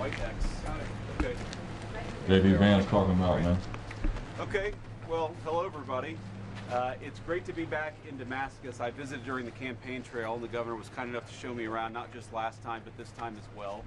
White X. Okay. JD Vance talking about, man. Okay. Well, hello everybody. It's great to be back in Damascus. I visited during the campaign trail, and the governor was kind enough to show me around, not just last time, but this time as well.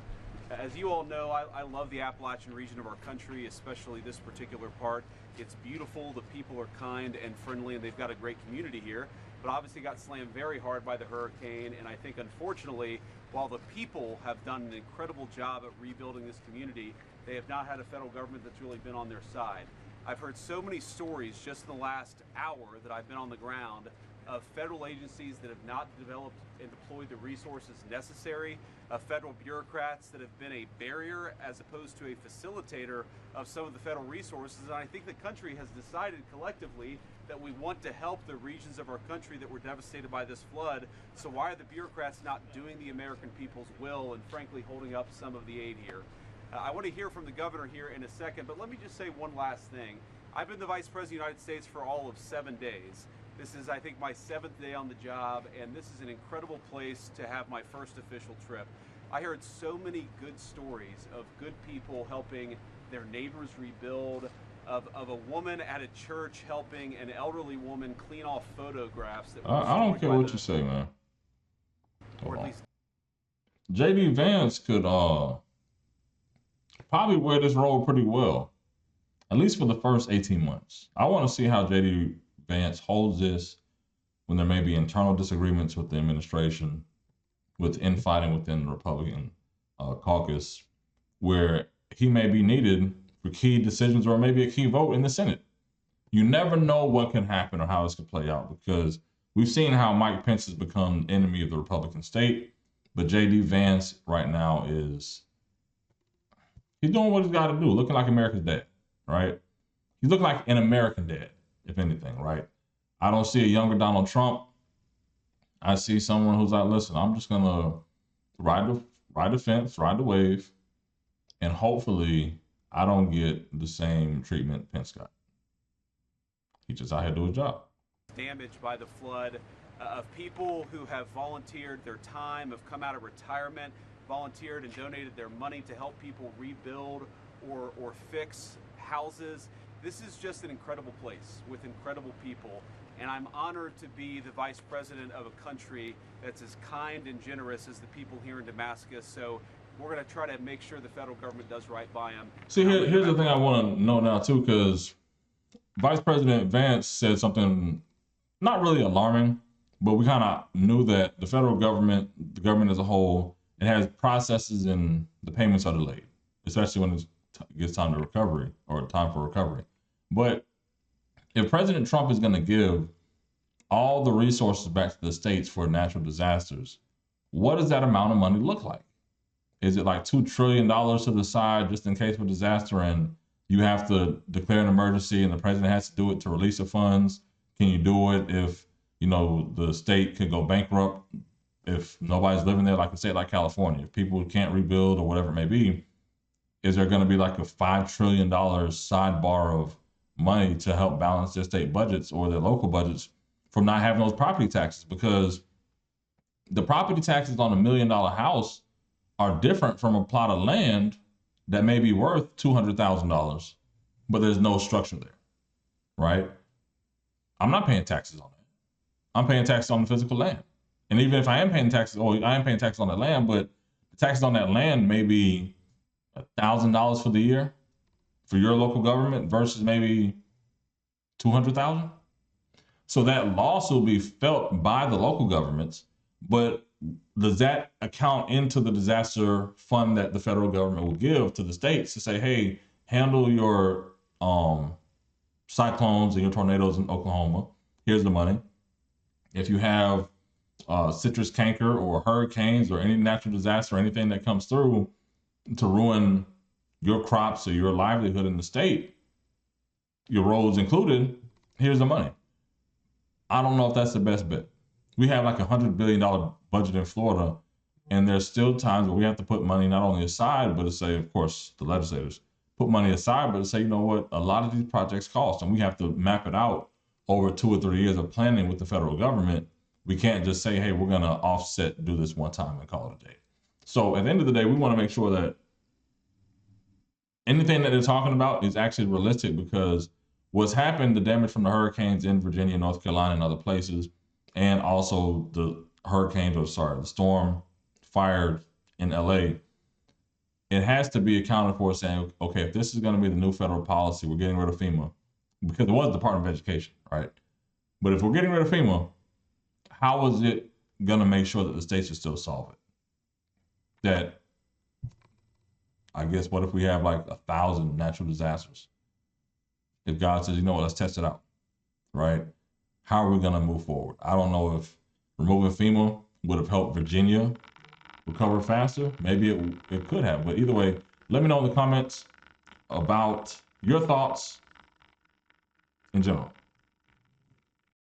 As you all know, I love the Appalachian region of our country, especially this particular part. It's beautiful, the people are kind and friendly, and they've got a great community here. But obviously got slammed very hard by the hurricane, and I think unfortunately, while the people have done an incredible job at rebuilding this community, they have not had a federal government that's really been on their side. I've heard so many stories just in the last hour that I've been on the ground of federal agencies that have not developed and deployed the resources necessary, of federal bureaucrats that have been a barrier as opposed to a facilitator of some of the federal resources. And I think the country has decided collectively that we want to help the regions of our country that were devastated by this flood. So why are the bureaucrats not doing the American people's will and frankly holding up some of the aid here? I want to hear from the governor here in a second, but let me just say one last thing. I've been the Vice President of the United States for all of 7 days. This is, I think, my 7th day on the job, and this is an incredible place to have my first official trip. I heard so many good stories of good people helping their neighbors rebuild, of a woman at a church helping an elderly woman clean off photographs. That I don't care what you say, man. Or at least JD Vance could probably wear this role pretty well, at least for the first 18 months. I want to see how JD Vance holds this when there may be internal disagreements with the administration, with infighting within the Republican caucus, where he may be needed for key decisions or maybe a key vote in the Senate. You never know what can happen or how this could play out, because we've seen how Mike Pence has become the enemy of the Republican state, but JD Vance right now he's doing what he's got to do, looking like America's dad, right? He's looking like an American dad, if anything, right? I don't see a younger Donald Trump. I see someone who's like, listen, I'm just gonna ride the fence, ride the wave, and hopefully I don't get the same treatment Pence got. He just out here to do his job. Damaged by the flood, of people who have volunteered their time, have come out of retirement, volunteered and donated their money to help people rebuild or fix houses. This is just an incredible place with incredible people, and I'm honored to be the Vice President of a country that's as kind and generous as the people here in Damascus. So we're going to try to make sure the federal government does right by them. See, here's the thing I want to know now too, because Vice President Vance said something not really alarming, but we kind of knew that the federal government, the government as a whole, it has processes and the payments are delayed, especially when it gets time to recovery or time for recovery. But if President Trump is going to give all the resources back to the states for natural disasters, what does that amount of money look like? Is it like $2 trillion to the side just in case of a disaster and you have to declare an emergency and the president has to do it to release the funds? Can you do it if, the state could go bankrupt? If nobody's living there, like a state like California, if people can't rebuild or whatever it may be, is there going to be like a $5 trillion sidebar of money to help balance their state budgets or their local budgets from not having those property taxes? Because the property taxes on $1 million house are different from a plot of land that may be worth $200,000, but there's no structure there, right? I'm not paying taxes on that. I'm paying taxes on the physical land. And even if I am paying taxes, I am paying taxes on that land, but the taxes on that land may be $1,000 for the year for your local government versus maybe $200,000. So that loss will be felt by the local governments, but does that account into the disaster fund that the federal government will give to the states to say, hey, handle your cyclones and your tornadoes in Oklahoma. Here's the money. If you have citrus canker or hurricanes or any natural disaster or anything that comes through to ruin your crops or your livelihood in the state, your roads included, here's the money. I don't know if that's the best bet. We have like $100 billion budget in Florida, and there's still times where we have to put money not only aside, but to say, of course, the legislators put money aside, but to say, you know what, a lot of these projects cost, and we have to map it out over 2 or 3 years of planning with the federal government. We can't just say, hey, we're going to offset, do this one time and call it a day. So at the end of the day, we want to make sure that anything that they're talking about is actually realistic, because what's happened, the damage from the hurricanes in Virginia, North Carolina, and other places, and also the the storm fire in LA, it has to be accounted for, saying, okay, if this is going to be the new federal policy, we're getting rid of FEMA, because it was the Department of Education, right? But if we're getting rid of FEMA, how is it going to make sure that the states are still solve it? That, I guess, what if we have like 1,000 natural disasters? If God says, you know what, let's test it out, right? How are we going to move forward? I don't know if removing FEMA would have helped Virginia recover faster. Maybe it could have, but either way, let me know in the comments about your thoughts in general.